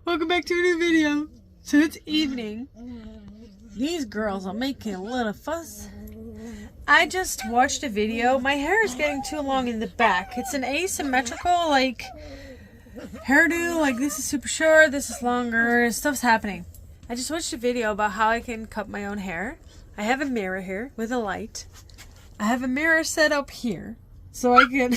Welcome back to a new video. So it's evening. These girls are making a little fuss. I just watched a video. My hair is getting too long in the back. It's an asymmetrical, like, hairdo. Like, this is super short, this is longer, stuff's happening. I just watched a video about how I can cut my own hair. I have a mirror here with a light. I have a mirror set up here so I can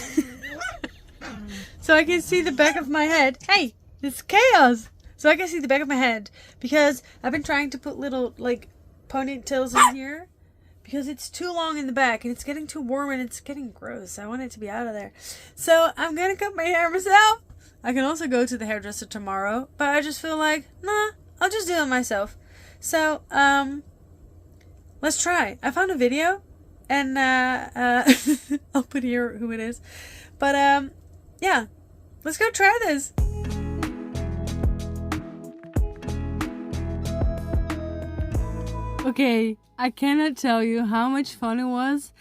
so I can see the back of my head. Hey, it's chaos. So I can see the back of my head because I've been trying to put little like ponytails in here because it's too long in the back and it's getting too warm and it's getting gross. I want it to be out of there. So I'm gonna cut my hair myself. I can also go to the hairdresser tomorrow, but I just feel like, nah, I'll just do it myself. So let's try. I found a video and I'll put here who it is. But yeah, let's go try this. Okay, I cannot tell you how much fun it was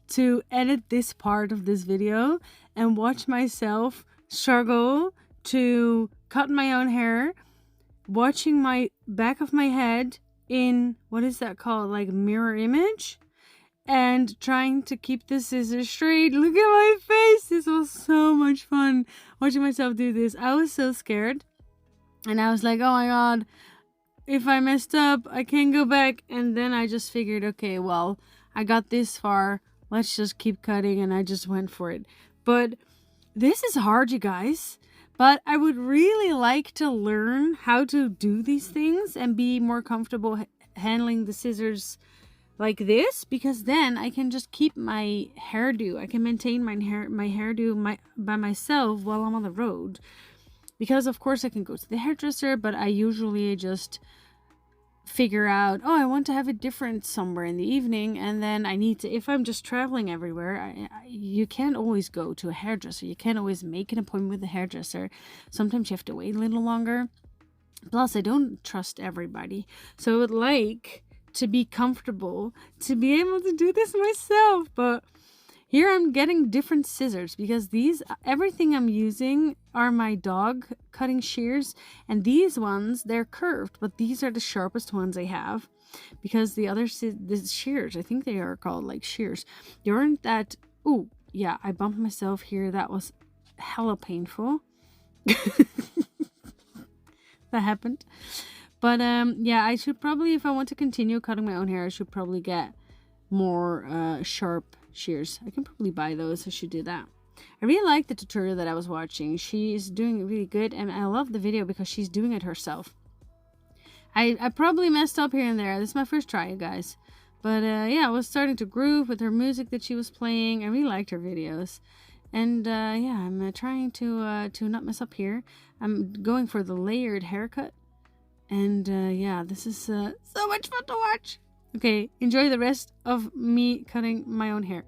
to edit this part of this video and watch myself struggle to cut my own hair, watching my back of my head in, what is that called, like mirror image, and trying to keep the scissors straight. Look at my face. This was so much fun watching myself do this. I was so scared and I was like, oh my god, if I messed up, I can't go back. And then I just figured, okay, well, I got this far. Let's just keep cutting. And I just went for it. But this is hard, you guys. But I would really like to learn how to do these things and be more comfortable handling the scissors like this. Because then I can just keep my hairdo. I can maintain my hairdo by myself while I'm on the road. Because, of course, I can go to the hairdresser, but I usually just figure out, oh, I want to have it different somewhere in the evening, and then I need to, if I'm just traveling everywhere, you can't always go to a hairdresser. You can't always make an appointment with a hairdresser. Sometimes you have to wait a little longer. Plus, I don't trust everybody. So I would like to be comfortable to be able to do this myself, but here I'm getting different scissors because everything I'm using are my dog cutting shears, and these ones, they're curved, but these are the sharpest ones I have because the other shears, I think they are called like shears, they aren't that. Oh yeah, I bumped myself here. That was hella painful. That happened. But yeah, I should probably, if I want to continue cutting my own hair, I should probably get more sharp shears. I can probably buy those. I should do that. I really like the tutorial that I was watching. She's doing it really good, and I love the video because she's doing it herself. I probably messed up here and there. This is my first try, you guys. But yeah, I was starting to groove with her music that she was playing. I really liked her videos. And yeah, I'm trying to not mess up here. I'm going for the layered haircut. And yeah, this is so much fun to watch. Okay, enjoy the rest of me cutting my own hair.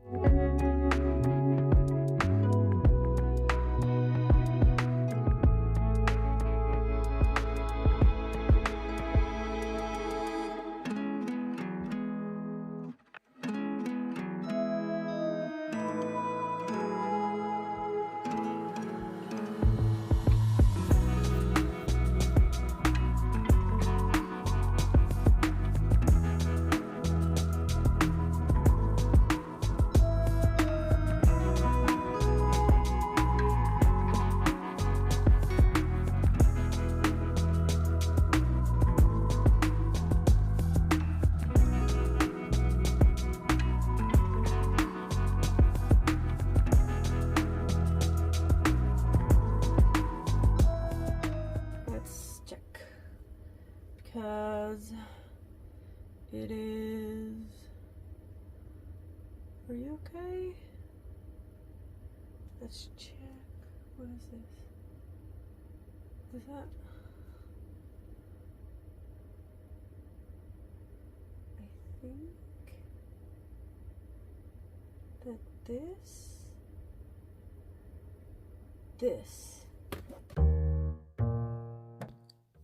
Because it is... Are you okay? Let's check. What is this? Is that... I think that this...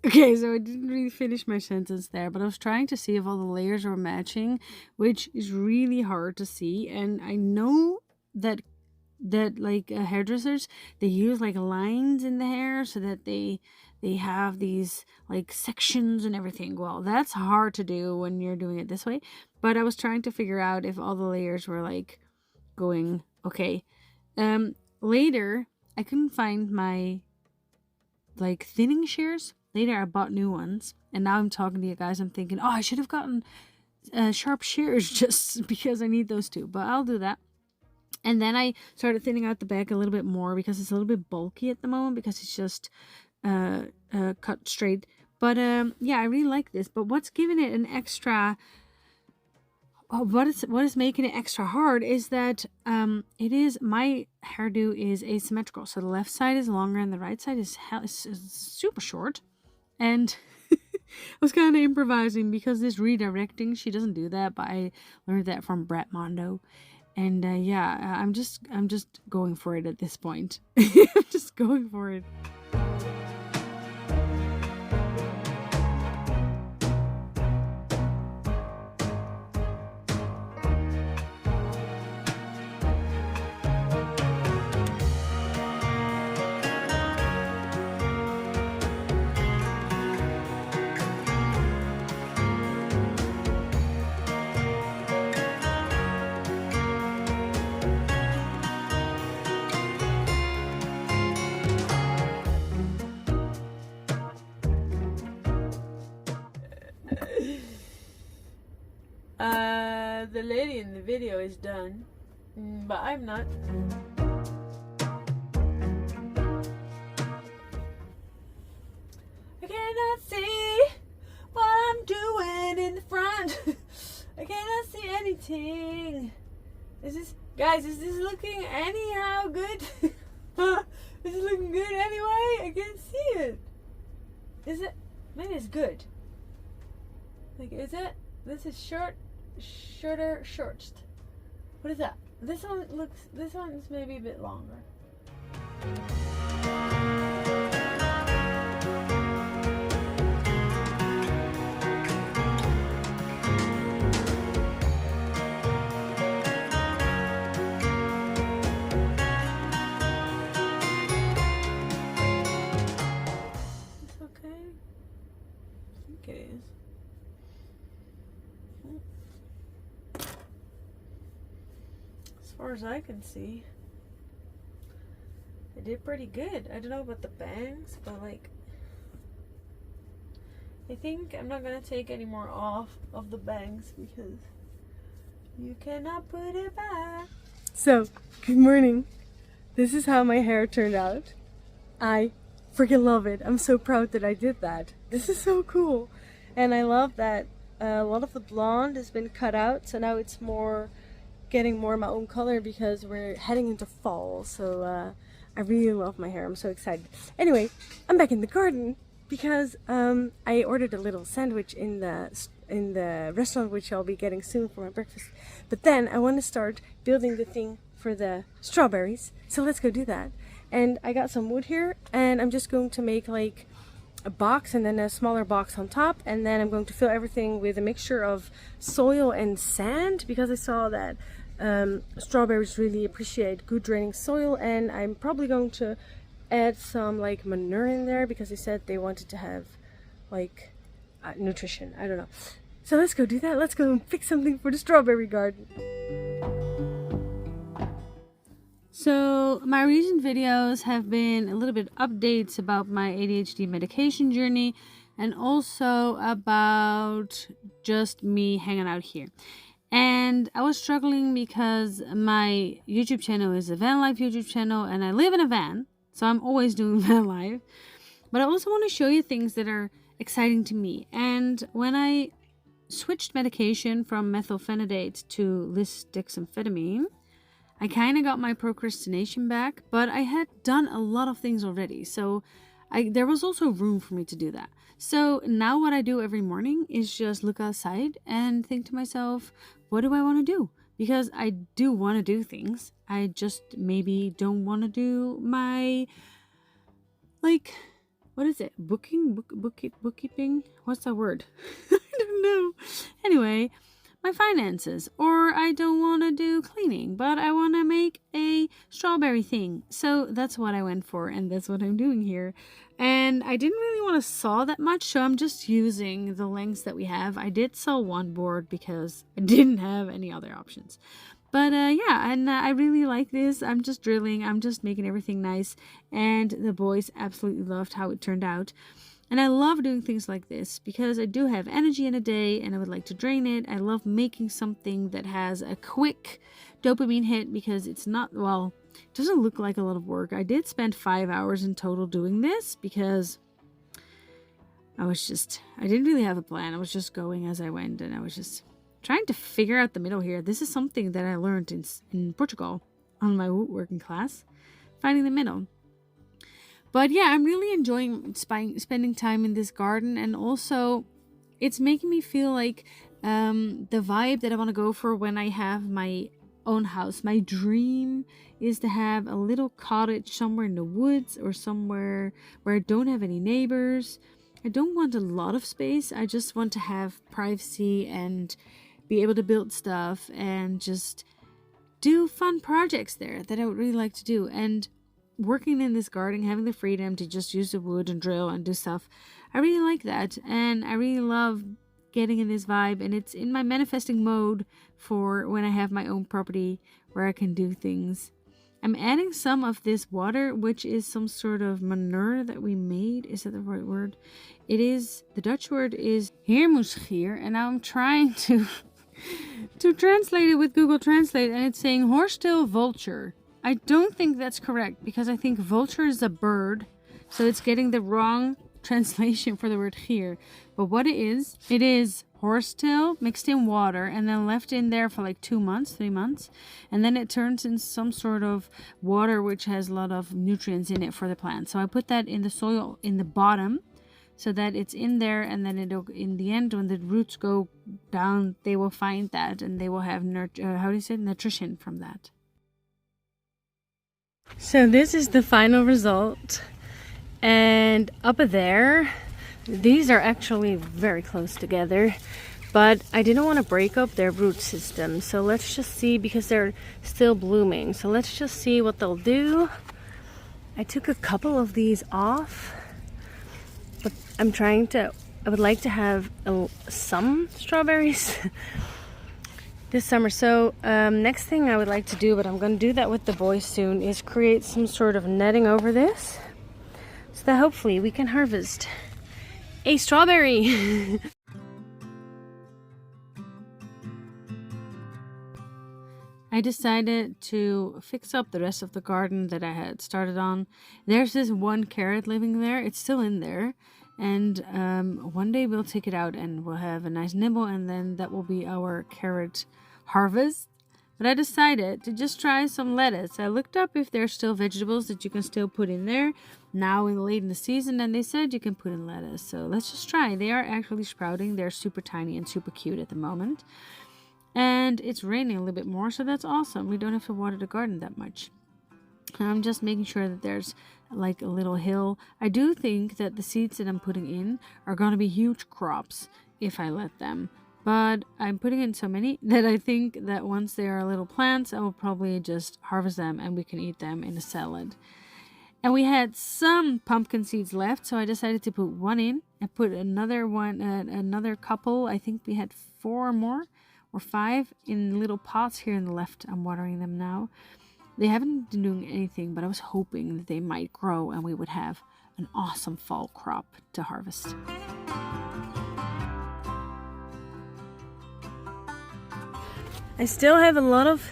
Okay, so I didn't really finish my sentence there, but I was trying to see if all the layers were matching, which is really hard to see. And I know that that like hairdressers, they use like lines in the hair so that they have these like sections and everything. Well, that's hard to do when you're doing it this way, but I was trying to figure out if all the layers were like going okay. Later I couldn't find my like thinning shears. Later I bought new ones, and now I'm talking to you guys, I'm thinking, oh, I should have gotten sharp shears just because I need those too, but I'll do that. And then I started thinning out the back a little bit more because it's a little bit bulky at the moment because it's just cut straight. But yeah, I really like this. But what's giving it an extra, what is making it extra hard is that my hairdo is asymmetrical. So the left side is longer and the right side is super short. And I was kind of improvising because this redirecting, she doesn't do that, but I learned that from Brett Mondo. And yeah, I'm just going for it at this point. I'm just going for it. The lady in the video is done, but I'm not. I cannot see what I'm doing in the front. I cannot see anything. Is this looking anyhow good? Is it looking good anyway? I can't see it. Is it? Maybe it's good. Like, is it? This is shorter. What is that? This one's maybe a bit longer. It's okay. I think it is. As far as I can see, I did pretty good. I don't know about the bangs, but like, I think I'm not gonna take any more off of the bangs because you cannot put it back. So, good morning. This is how my hair turned out. I freaking love it. I'm so proud that I did that. This is so cool. And I love that a lot of the blonde has been cut out, so now it's getting more my own color because we're heading into fall. So I really love my hair. I'm so excited. Anyway, I'm back in the garden because I ordered a little sandwich in the restaurant, which I'll be getting soon for my breakfast. But then I want to start building the thing for the strawberries. So let's go do that. And I got some wood here, and I'm just going to make like a box and then a smaller box on top, and then I'm going to fill everything with a mixture of soil and sand because I saw that strawberries really appreciate good draining soil, and I'm probably going to add some like manure in there because they said they wanted to have like nutrition. I don't know. So let's go do that. Let's go and fix something for the strawberry garden. So my recent videos have been a little bit updates about my ADHD medication journey and also about just me hanging out here. And I was struggling because my YouTube channel is a van life YouTube channel and I live in a van, so I'm always doing van life. But I also want to show you things that are exciting to me. And when I switched medication from methylphenidate to lisdexamfetamine, I kind of got my procrastination back, but I had done a lot of things already. So there was also room for me to do that. So now what I do every morning is just look outside and think to myself, what do I want to do? Because I do want to do things. I just maybe don't want to do my, like, what is it? Bookkeeping? What's that word? I don't know. Anyway, my finances, or I don't want to do cleaning, but I want to make a strawberry thing. So that's what I went for, and that's what I'm doing here. And I didn't really want to saw that much, so I'm just using the lengths that we have. I did saw one board because I didn't have any other options. But yeah, and I really like this. I'm just drilling, I'm just making everything nice, and the boys absolutely loved how it turned out. And I love doing things like this because I do have energy in a day and I would like to drain it. I love making something that has a quick dopamine hit because it's not, well, it doesn't look like a lot of work. I did spend 5 hours in total doing this because I didn't really have a plan. I was just going as I went, and I was just trying to figure out the middle here. This is something that I learned in Portugal on my woodworking class, finding the middle. But yeah, I'm really enjoying spending time in this garden, and also it's making me feel like the vibe that I want to go for when I have my own house. My dream is to have a little cottage somewhere in the woods or somewhere where I don't have any neighbors. I don't want a lot of space. I just want to have privacy and be able to build stuff and just do fun projects there that I would really like to do. And working in this garden, having the freedom to just use the wood and drill and do stuff, I really like that. And I really love getting in this vibe, and it's in my manifesting mode for when I have my own property where I can do things. I'm adding some of this water, which is some sort of manure that we made. Is that the right word? It is. The Dutch word is heermoesgier, and I'm trying to translate it with Google Translate, and it's saying horsetail vulture. I don't think that's correct because I think vulture is a bird, so it's getting the wrong translation for the word here. But what it is horsetail mixed in water and then left in there for like 2 months, 3 months, and then it turns in some sort of water which has a lot of nutrients in it for the plant. So I put that in the soil in the bottom so that it's in there, and then it'll, in the end, when the roots go down, they will find that and they will have nutrition from that. So this is the final result, and up there, these are actually very close together, but I didn't want to break up their root system, so let's just see, because they're still blooming, so let's just see what they'll do. I took a couple of these off, but I would like to have some strawberries this summer. So next thing I would like to do, but I'm going to do that with the boys soon, is create some sort of netting over this so that hopefully we can harvest a strawberry. I decided to fix up the rest of the garden that I had started on. There's this one carrot living there. It's still in there. And one day we'll take it out and we'll have a nice nibble, and then that will be our carrot harvest. But I decided to just try some lettuce. I looked up if there's still vegetables that you can still put in there now late in the season, and they said you can put in lettuce. So let's just try. They are actually sprouting. They're super tiny and super cute at the moment. And it's raining a little bit more, so that's awesome. We don't have to water the garden that much. I'm just making sure that there's like a little hill. I do think that the seeds that I'm putting in are going to be huge crops if I let them. But I'm putting in so many that I think that once they are little plants, I will probably just harvest them and we can eat them in a salad. And we had some pumpkin seeds left, so I decided to put one in and put another one, another couple. I think we had 4 more or 5 in little pots here on the left. I'm watering them now. They haven't been doing anything, but I was hoping that they might grow and we would have an awesome fall crop to harvest. I still have a lot of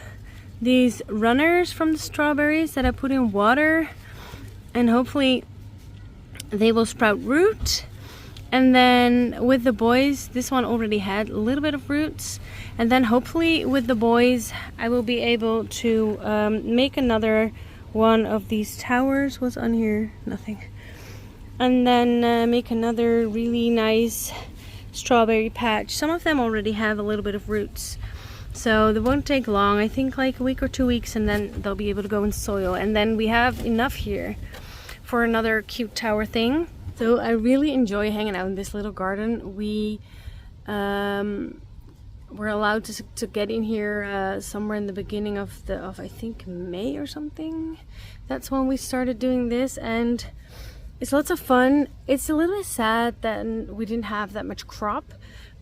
these runners from the strawberries that I put in water, and hopefully they will sprout root. And then with the boys, this one already had a little bit of roots, and then hopefully with the boys I will be able to make another one of these towers. What's on here? Nothing. And then make another really nice strawberry patch. Some of them already have a little bit of roots, so they won't take long. I think like a week or 2 weeks, and then they'll be able to go in soil, and then we have enough here for another cute tower thing. So I really enjoy hanging out in this little garden. We we're allowed to get in here somewhere in the beginning of I think May or something. That's when we started doing this, and it's lots of fun. It's a little bit sad that we didn't have that much crop,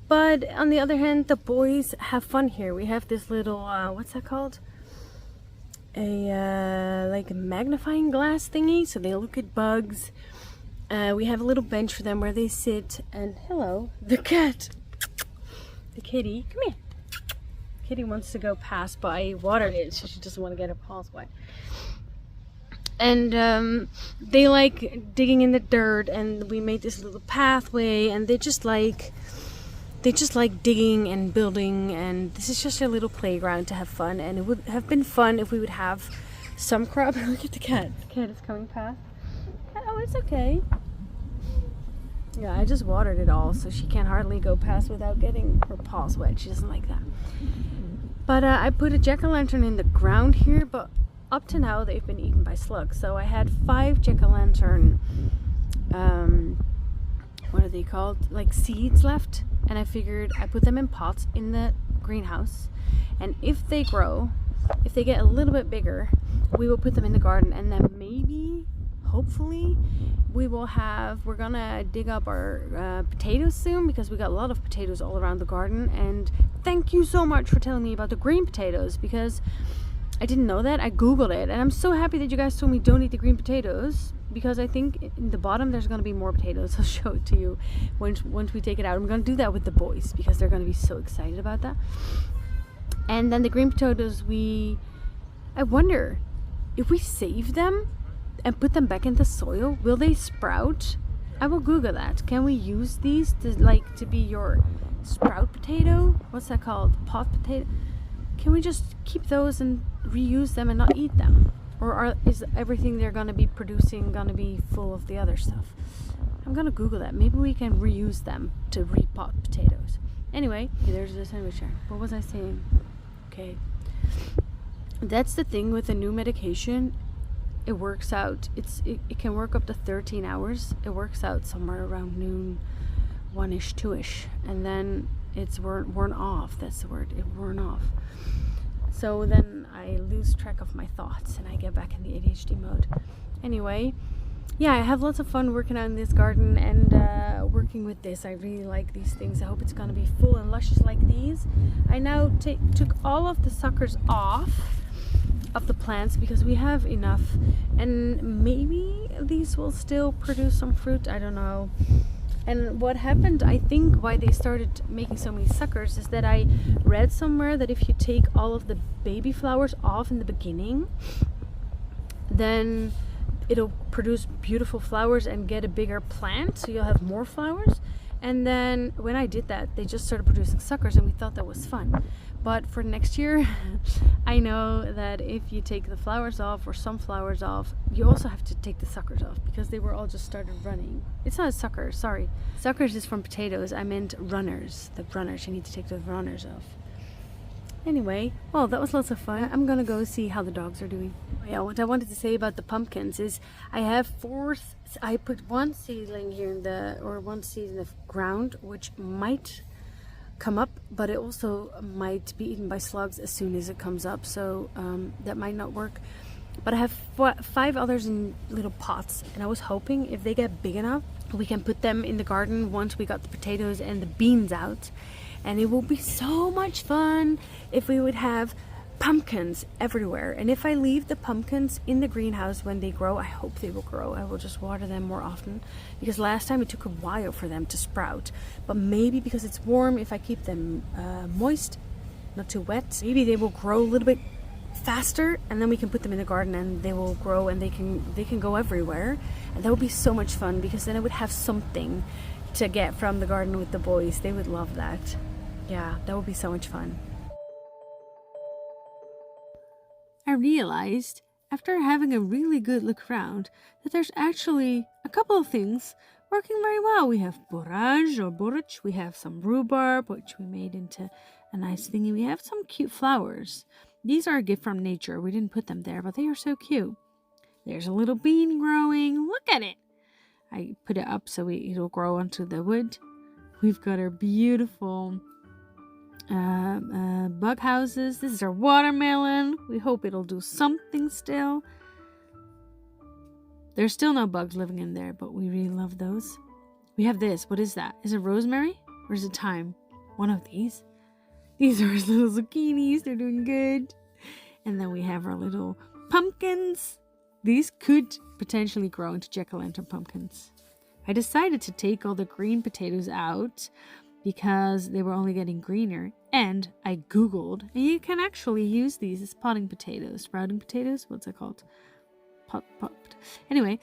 but on the other hand, the boys have fun here. We have this little what's that called? Like a magnifying glass thingy, so they look at bugs. We have a little bench for them where they sit, and hello, the cat, the kitty, come here. Kitty wants to go past, but I watered it, so she doesn't want to get her paws wet. And they like digging in the dirt, and we made this little pathway, and they just like digging and building, and this is just a little playground to have fun. And it would have been fun if we would have some crop. Look at the cat. The cat is coming past. Oh, it's okay. Yeah, I just watered it all, so she can't hardly go past without getting her paws wet. She doesn't like that. But I put a jack-o'-lantern in the ground here, but up to now they've been eaten by slugs. So I had 5 jack-o'-lantern, what are they called? Like seeds left. And I figured I put them in pots in the greenhouse, and if they grow, if they get a little bit bigger, we will put them in the garden, and then maybe, hopefully, we're gonna dig up our potatoes soon, because we got a lot of potatoes all around the garden. And thank you so much for telling me about the green potatoes, because I didn't know that. I googled it, and I'm so happy that you guys told me don't eat the green potatoes, because I think in the bottom there's going to be more potatoes. I'll show it to you once we take it out. I'm going to do that with the boys because they're going to be so excited about that. And then the green potatoes, I wonder if we save them and put them back in the soil, will they sprout? I will Google that. Can we use these to be your sprout potato? What's that called? Pot potato? Can we just keep those and reuse them and not eat them? Or is everything they're going to be producing going to be full of the other stuff? I'm going to Google that. Maybe we can reuse them to repot potatoes. Anyway, there's the sandwich jar. What was I saying? Okay. That's the thing with the new medication. It works out. It can work up to 13 hours. It works out somewhere around noon, 1-ish, 2-ish. And then it's worn off. That's the word. It worn off. So then I lose track of my thoughts and I get back in the ADHD mode. Anyway, yeah, I have lots of fun working out in this garden and working with this. I really like these things. I hope it's going to be full and luscious like these. I now took all of the suckers off of the plants because we have enough, and maybe these will still produce some fruit. I don't know. And what happened, I think, why they started making so many suckers is that I read somewhere that if you take all of the baby flowers off in the beginning, then it'll produce beautiful flowers and get a bigger plant, so you'll have more flowers. And then when I did that, they just started producing suckers, and we thought that was fun. But for next year, I know that if you take the flowers off or some flowers off, you also have to take the suckers off because they were all just started running. It's not a sucker, sorry. Suckers is from potatoes. I meant runners. The runners, you need to take the runners off. Anyway, well, that was lots of fun. I'm gonna go see how the dogs are doing. Yeah, what I wanted to say about the pumpkins is I have I put one seedling here one seed in the ground, which might come up, but it also might be eaten by slugs as soon as it comes up, so that might not work. But I have 5 others in little pots, and I was hoping if they get big enough we can put them in the garden once we got the potatoes and the beans out, and it will be so much fun if we would have pumpkins everywhere. And if I leave the pumpkins in the greenhouse when they grow, I hope they will grow. I will just water them more often, because last time it took a while for them to sprout. But maybe because it's warm, if I keep them moist, not too wet, maybe they will grow a little bit faster, and then we can put them in the garden and they will grow and they can go everywhere. And that would be so much fun, because then I would have something to get from the garden with the boys. They would love that. Yeah, that would be so much fun. I realized, after having a really good look around, that there's actually a couple of things working very well. We have borage or borage, we have some rhubarb, which we made into a nice thingy. We have some cute flowers. These are a gift from nature. We didn't put them there, but they are so cute. There's a little bean growing. Look at it. I put it up so it'll grow onto the wood. We've got our beautiful bug houses. This is our watermelon. We hope it'll do something still. There's still no bugs living in there, but we really love those. We have this. What is that? Is it rosemary or is it thyme? One of these. These are our little zucchinis. They're doing good. And then we have our little pumpkins. These could potentially grow into jack-o'-lantern pumpkins. I decided to take all the green potatoes out because they were only getting greener. And I Googled, and you can actually use these as potting potatoes. Sprouting potatoes? What's it called? Pot. Anyway,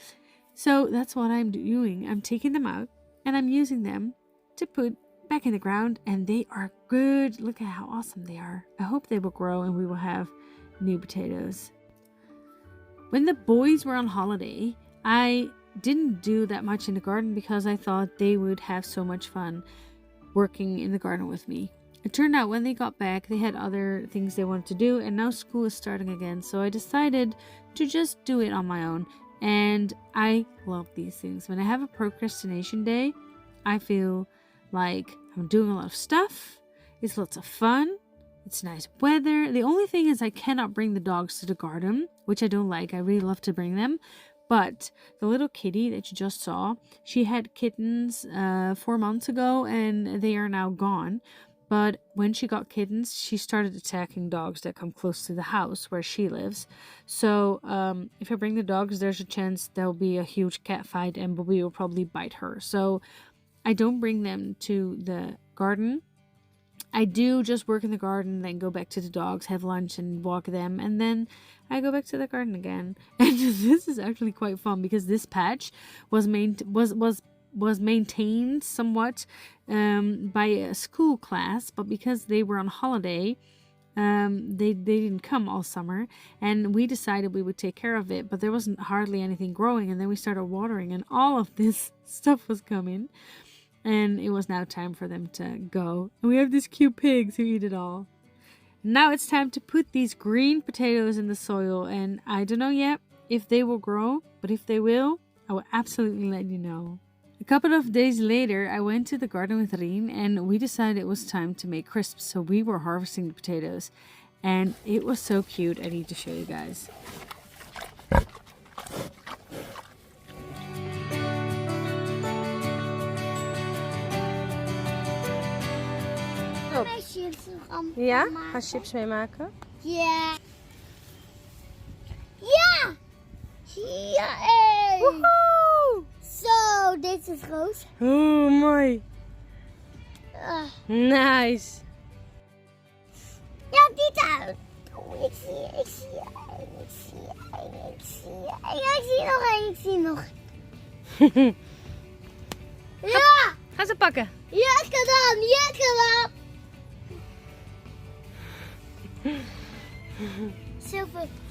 so that's what I'm doing. I'm taking them out and I'm using them to put back in the ground, and they are good. Look at how awesome they are. I hope they will grow and we will have new potatoes. When the boys were on holiday, I didn't do that much in the garden because I thought they would have so much fun working in the garden with me. It turned out when they got back, they had other things they wanted to do, and now school is starting again. So I decided to just do it on my own. And I love these things. When I have a procrastination day, I feel like I'm doing a lot of stuff. It's lots of fun. It's nice weather. The only thing is I cannot bring the dogs to the garden, which I don't like. I really love to bring them. But the little kitty that you just saw, she had kittens 4 months ago and they are now gone. But when she got kittens, she started attacking dogs that come close to the house where she lives. So if I bring the dogs, there's a chance there'll be a huge cat fight and Bobby will probably bite her. So I don't bring them to the garden. I do just work in the garden, then go back to the dogs, have lunch and walk them, and then I go back to the garden again. And this is actually quite fun because this patch was maintained somewhat by a school class, but because they were on holiday, they didn't come all summer, and we decided we would take care of it, but there wasn't hardly anything growing, and then we started watering and all of this stuff was coming. And it was now time for them to go. And we have these cute pigs who eat it all. Now it's time to put these green potatoes in the soil. And I don't know yet if they will grow. But if they will, I will absolutely let you know. A couple of days later, I went to the garden with Rien. And we decided it was time to make crisps. So we were harvesting the potatoes. And it was so cute. I need to show you guys. Ja? Ga je chips mee maken? Ja. Ja! Ja, Woehoe! Zo, dit is roos. Oeh, mooi. Nice. Ja, dit uit. Oh, ik zie nog één. Ja! Ga ze pakken. Ja, gedaan.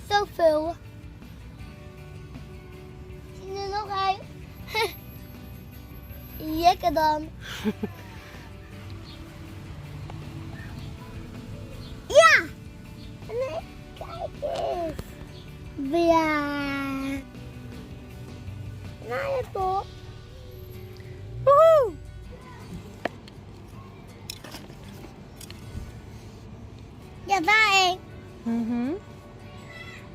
Zoveel. Zie je er nog een? Jekker dan. Ja! Nee, kijk eens. Ja. Nou, je toch? Woehoe! Ja, daar één.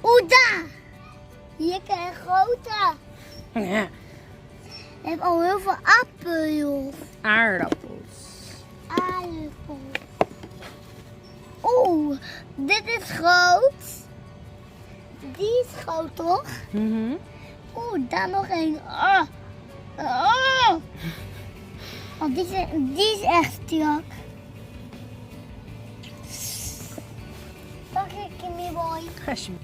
Oeh, daar. Hier krijg je grote. Ja. Ik heb al heel veel appels. Aardappels. Oeh, dit is groot. Die is groot, toch? Oeh, daar nog één. Oh, die is echt strak. Dank je, Kimmy Boy. Alsjeblieft.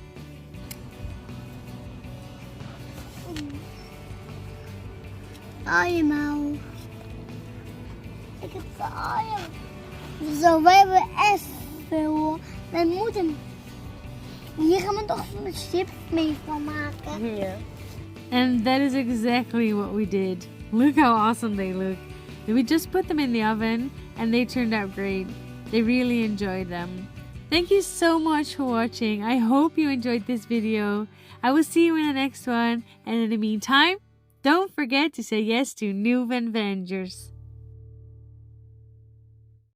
Allemaal. Ik heb ze allemaal. Zo, wij hebben echt veel hoor. Wij moeten. Hier gaan we toch een chips mee van maken. Ja. And that is exactly what we did. Look how awesome they look. And we just put them in the oven and they turned out great. They really enjoyed them. Thank you so much for watching. I hope you enjoyed this video. I will see you in the next one. And in the meantime, don't forget to say yes to Newvanventures.